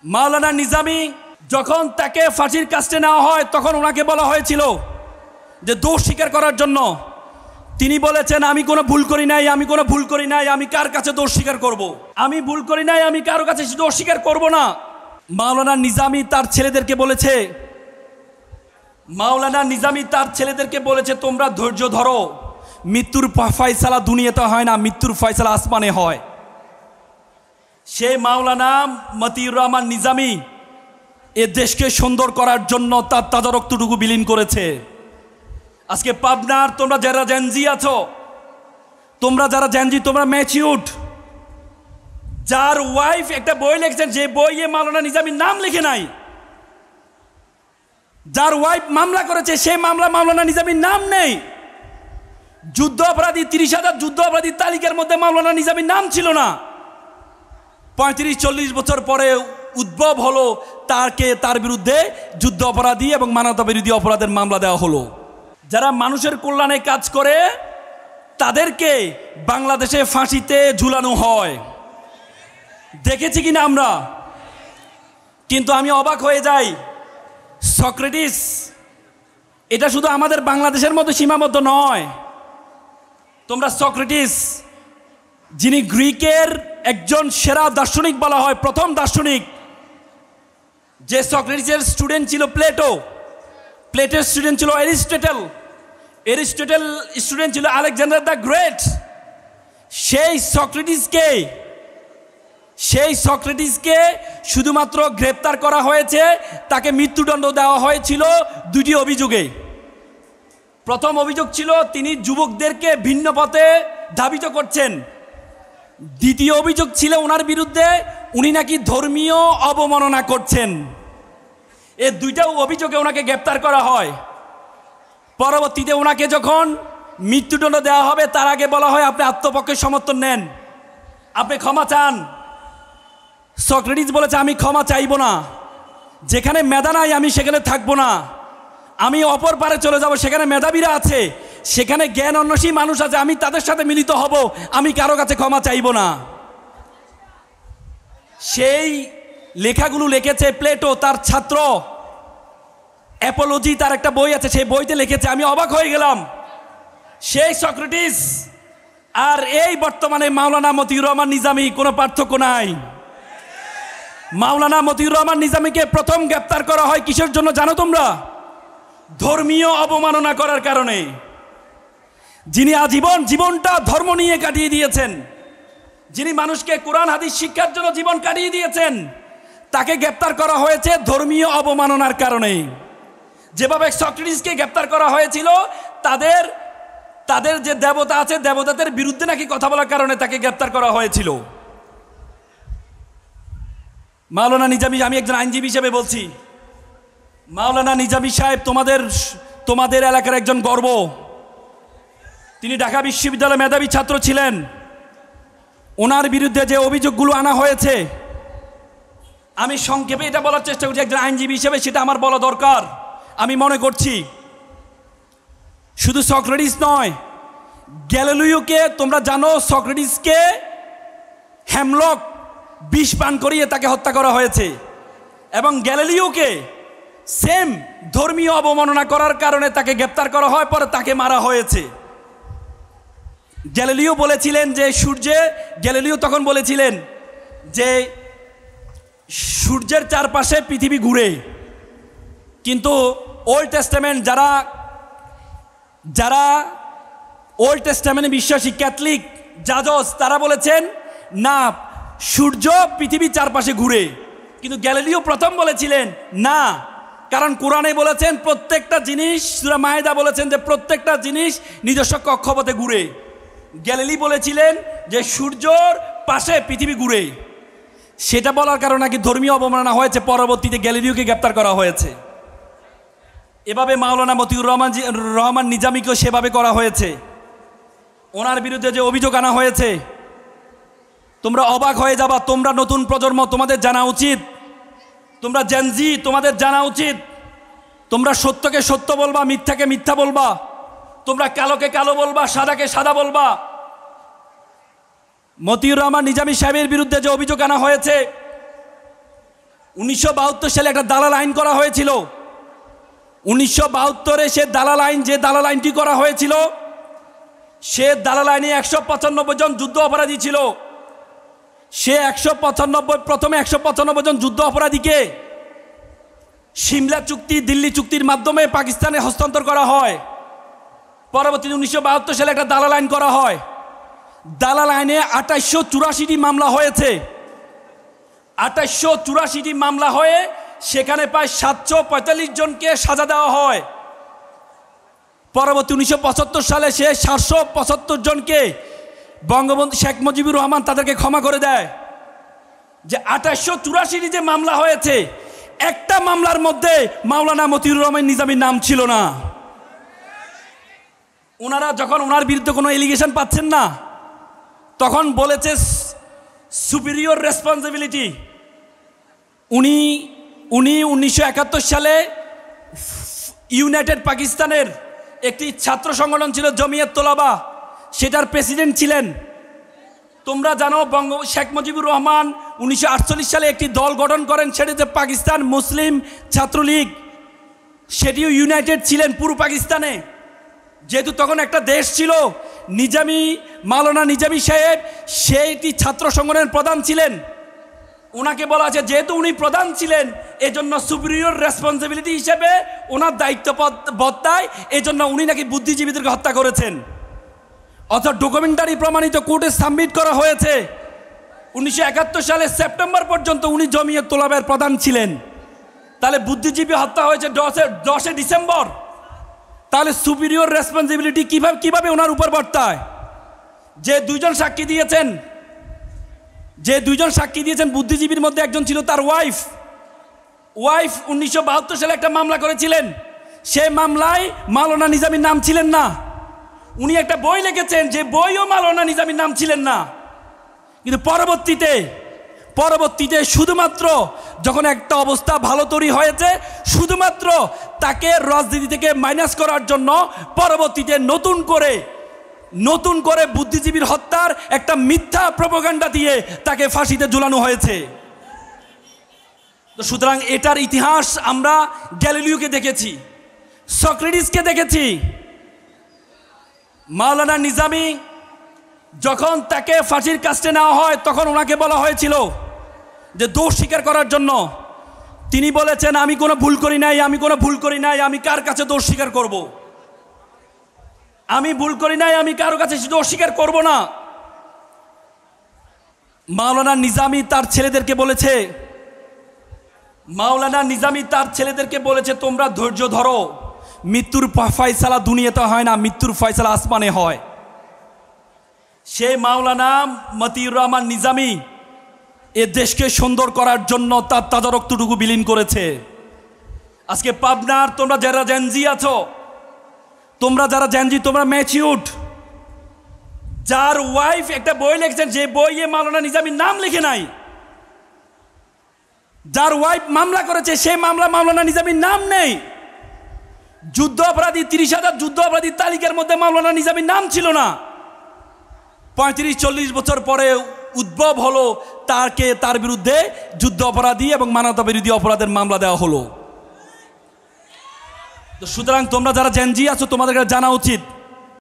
মাওলানা নিজামী যখন তাকে ফাঁসির কাস্টে নেওয়া হয় তখন ওনাকে বলা হয়েছিল যে দোষ স্বীকার করার জন্য। তিনি বলেছেন আমি কোনো ভুল করি নাই, আমি কোনো ভুল করি নাই, আমি কার কাছে দোষ স্বীকার করব? আমি ভুল করি নাই, আমি কারো কাছে দোষ স্বীকার করব না। মাওলানা নিজামী তার ছেলেদেরকে বলেছে তোমরা ধৈর্য ধরো, মৃত্যুর ফয়সালা দুনিয়াতে হয় না, মৃত্যুর ফয়সালা আসমানে হয়। সেই মাওলানা মতিউর রহমান নিজামী এ দেশকে সুন্দর করার জন্য তার তাজা রক্তটুকু বিলীন করেছে। আজকে পাবনার তোমরা যারা জেনজি আছো, তোমরা ম্যাচিউরড, যার ওয়াইফ একটা বই লিখছেন, যে বইয়ে মাওলানা নিজামীর নাম লিখে নাই, যার ওয়াইফ মামলা করেছে সেই মাওলানা নিজামীর নাম নেই। যুদ্ধ অপরাধী 30,000 যুদ্ধ অপরাধীর তালিকার মধ্যে মাওলানা নিজামীর নাম ছিল না। 35-40 বছর পরে উদ্ভব হলো তার বিরুদ্ধে যুদ্ধ অপরাধী এবং মানবতা বিরোধী অপরাধের মামলা দেওয়া হলো। যারা মানুষের কল্যাণে কাজ করে তাদেরকে বাংলাদেশে ফাঁসিতে ঝুলানো হয়, দেখেছি কিনা আমরা। কিন্তু আমি অবাক হয়ে যাই, সক্রেটিস এটা শুধু আমাদের বাংলাদেশের মধ্যে সীমাবদ্ধ নয়। তোমরা সক্রেটিস, যিনি গ্রিকের একজন সেরা দার্শনিক বলা হয়, প্রথম দার্শনিক, যে সক্রেটিসের স্টুডেন্ট ছিল প্লেটোর স্টুডেন্ট ছিল এরিস্টটল স্টুডেন্ট ছিল আলেকজান্ডার দ্য গ্রেট। সেই সক্রেটিসকে শুধুমাত্র গ্রেপ্তার করা হয়েছে, তাকে মৃত্যুদণ্ড দেওয়া হয়েছিল 2টি অভিযোগে। প্রথম অভিযোগ ছিল তিনি যুবকদেরকে ভিন্ন পথে ধাবিত করছেন। দ্বিতীয় অভিযোগ ছিল ওনার বিরুদ্ধে উনি নাকি ধর্মীয় অবমাননা করছেন। এই 2টা অভিযোগে ওনাকে গ্রেপ্তার করা হয়। পরবর্তীতে ওনাকে যখন মৃত্যুদণ্ড দেওয়া হবে তার আগে বলা হয় আপনি আত্মপক্ষে সমর্থন নেন, আপনি ক্ষমা চান। সক্রেটিস বলেছে আমি ক্ষমা চাইব না, যেখানে মেধা নাই আমি সেখানে থাকবো না, আমি অপর পারে চলে যাব, সেখানে মেধাবীরা আছে, সেখানে জ্ঞান অন্বেষী মানুষ আছে, আমি তাদের সাথে মিলিত হব, আমি কারো কাছে ক্ষমা চাইব না। সেই লেখাগুলো লিখেছে প্লেটো, তার ছাত্র। অ্যাপোলজি তার একটা বই আছে, সেই বইতে লিখেছে। আমি অবাক হয়ে গেলাম, সেই সক্রেটিস আর এই বর্তমানে মাওলানা মতিউর রহমান নিজামী কোনো পার্থক্য নাই। মাওলানা মতিউর রহমান নিজামীকে প্রথম গ্রেপ্তার করা হয় কিসের জন্য জানো তোমরা? ধর্মীয় অবমাননা করার কারণে। যিনি আজীবন জীবনটা ধর্ম নিয়ে কাটিয়ে দিয়েছেন, যিনি মানুষকে কোরআন হাদিস শিক্ষার জন্য জীবন কাটিয়ে দিয়েছেন, তাকে গ্রেপ্তার করা হয়েছে ধর্মীয় অবমাননার কারণে। যেভাবে সক্রেটিসকে গ্রেপ্তার করা হয়েছিল তাদের যে দেবতা আছে, দেবতাদের বিরুদ্ধে নাকি কথা বলার কারণে তাকে গ্রেপ্তার করা হয়েছিল। মাওলানা নিজামী, আমি একজন আইনজীবী হিসেবে বলছি, মাওলানা নিজামী সাহেব তোমাদের এলাকার একজন গর্ব। তিনি ঢাকা বিশ্ববিদ্যালয়ের মেধাবী ছাত্র ছিলেন। ওনার বিরুদ্ধে যে অভিযোগগুলো আনা হয়েছে, আমি সংক্ষেপে এটা বলার চেষ্টা করছি একজন আইনজীবী হিসেবে, সেটা আমার বলা দরকার। আমি মনে করছি শুধু সক্রেটিস নয়, গ্যালিলিওকে তোমরা জানো, সক্রেটিসকে হেমলক বিষ পান করিয়ে তাকে হত্যা করা হয়েছে, এবং গ্যালিলিওকে সেম ধর্মীয় অবমাননা করার কারণে তাকে গ্রেপ্তার করা হয়, পরে তাকে মারা হয়েছে। গ্যালিলিও বলেছিলেন যে গ্যালিলিও তখন বলেছিলেন যে সূর্যের চারপাশে পৃথিবী ঘুরে, কিন্তু ওল্ড টেস্টামেন্ট যারা ওল্ড টেস্টামেন্টে বিশ্বাসী ক্যাথলিক জাজস, তারা বলেছেন না, সূর্য পৃথিবীর চারপাশে ঘুরে। কিন্তু গ্যালিলিও প্রথম বলেছিলেন না, কারণ কোরআনে বলেছেন প্রত্যেকটা জিনিস, সূরা মায়েদা বলেছেন যে প্রত্যেকটা জিনিস নিজস্ব কক্ষপথে ঘুরে। গ্যালিলি বলেছিলেন যে সূর্যর পাশে পৃথিবী ঘুরে। সেটা বলার কারণে নাকি ধর্মীয় অবমাননা হয়েছে, পরবর্তীতে গ্যালিলিওকে গ্রেপ্তার করা হয়েছে। এভাবে মাওলানা মতিউর রহমান নিজামীকেও সেভাবে করা হয়েছে। ওনার বিরুদ্ধে যে অভিযোগ আনা হয়েছে, তোমরা অবাক হয়ে যাবা। তোমরা নতুন প্রজন্ম, তোমাদের জানা উচিত, তোমরা জেনজি, তোমাদের জানা উচিত, তোমরা সত্যকে সত্য বলবা, মিথ্যাকে মিথ্যা বলবা, তোমরা কালোকে কালো বলবা, সাদাকে সাদা বলবা। মতিউর রহমান নিজামী সাহেবের বিরুদ্ধে যে অভিযোগ আনা হয়েছে, 1972 সালে একটা দালাল আইন করা হয়েছিল। 1972-এ সে দালাল আইন, যে দালাল আইনটি করা হয়েছিল, সে দালাল আইনে 195 জন যুদ্ধ অপরাধী ছিল। সে 195 জন যুদ্ধ অপরাধীকে সিমলা চুক্তি, দিল্লি চুক্তির মাধ্যমে পাকিস্তানে হস্তান্তর করা হয়। পরবর্তীতে 1972 সালে একটা দালাল আইন করা হয়। দালাল আইনে 2884টি মামলা হয়েছে। 2884টি মামলা হয়ে সেখানে প্রায় 745 জনকে সাজা দেওয়া হয়। পরবর্তী 1975 সালে সে 775 জনকে বঙ্গবন্ধু শেখ মুজিবুর রহমান তাদেরকে ক্ষমা করে দেয়। যে 2884টি যে মামলা হয়েছে, একটা মামলার মধ্যে মাওলানা মতিউর রহমান নিজামীর নাম ছিল না। ওনারা যখন ওনার বিরুদ্ধে কোনো এলিগেশন পাচ্ছেন না, তখন বলেছে সুপিরিয়র রেসপন্সিবিলিটি। উনি 1971 সালে ইউনাইটেড পাকিস্তানের একটি ছাত্র সংগঠন ছিল জমিয়ত তোলাবা, সেটার প্রেসিডেন্ট ছিলেন। তোমরা জানো শেখ মুজিবুর রহমান 1948 সালে একটি দল গঠন করেন, সেটি হচ্ছে পাকিস্তান মুসলিম ছাত্রলীগ। সেটিও ইউনাইটেড ছিলেন পুরো পাকিস্তানে। যেহেতু তখন একটা দেশ ছিল, মাওলানা নিজামী সাহেব সেইটি ছাত্র সংগঠনের প্রধান ছিলেন। ওনাকে বলা আছে যেহেতু উনি প্রধান ছিলেন, এজন্য সুপিরিয়র রেসপন্সিবিলিটি হিসেবে ওনার দায়িত্ব বর্তায়, এজন্য উনি নাকি বুদ্ধিজীবীদেরকে হত্যা করেছেন। অর্থাৎ ডকুমেন্টারি প্রমাণিত কোর্টে সাবমিট করা হয়েছে। 1971 সালের সেপ্টেম্বর পর্যন্ত উনি জমিয়ত তোলাবের প্রধান ছিলেন। তাহলে বুদ্ধিজীবী হত্যা হয়েছে 10 ডিসেম্বর। তাহলে সুপিরিয়র রেসপন্সিবিলিটি কিভাবে ওনার উপর বর্তায়? যে দুইজন সাক্ষী দিয়েছেন বুদ্ধিজীবীর মধ্যে একজন ছিল তার ওয়াইফ 1972 সালে একটা মামলা করেছিলেন। সেই মামলায় মাওলানা নিজামীর নাম ছিলেন না। উনি একটা বই লিখেছেন, যে বইও মাওলানা নিজামীর নাম ছিলেন না। কিন্তু পরবর্তীতে শুধুমাত্র যখন একটা অবস্থা ভালো তৈরি হয়েছে, শুধুমাত্র তাকে রাজনীতি থেকে মাইনাস করার জন্য পরবর্তীতে নতুন করে বুদ্ধিজীবীর হত্যার একটা মিথ্যা প্রোপাগান্ডা দিয়ে তাকে ফাঁসিতে ঝুলানো হয়েছে। তো সুতরাং এটার ইতিহাস আমরা গ্যালিলিওকে দেখেছি, সক্রেটিসকে দেখেছি। মাওলানা নিজামী যখন তাকে ফাঁসির কাস্টে নেওয়া হয়, তখন ওনাকে বলা হয়েছিল যে দোষ স্বীকার করার জন্য। তিনি বলেছেন, আমি কোনো ভুল করি নাই, আমি কার কাছে দোষ স্বীকার করব? আমি ভুল করি নাই, আমি কারো কাছে দোষ স্বীকার করব না। মাওলানা নিজামী তার ছেলেদেরকে বলেছে তোমরা ধৈর্য ধরো, মৃত্যুর ফয়সালা দুনিয়াতে হয় না, মৃত্যুর ফয়সালা আসমানে হয়। সেই মাওলানা মতিউর রহমান নিজামী এ দেশকে সুন্দর করার জন্য তার তাজা রক্তটুকু বিলীন করেছে। আজকে পাবনার তোমরা যারা জেনজি আছো, তোমরা ম্যাচিউরড, যার ওয়াইফ একটা বই লিখছেন, যে বইয়ে মাওলানা নিজামীর নাম লিখে নাই, যার ওয়াইফ মামলা করেছে, সেই মাওলানা নিজামীর নাম নেই। যুদ্ধ অপরাধী 30,000 যুদ্ধ অপরাধীর তালিকার মধ্যে মাওলানা নিজামীর নাম ছিল না। 35-40 বছর পরে উদ্ভব হলো, তার বিরুদ্ধে যুদ্ধ অপরাধী এবং মানবতা বিরোধী অপরাধের মামলা দেওয়া হলো। তো সুতরাং তোমরা যারা জেনজি আছো, তোমাদের জানা উচিত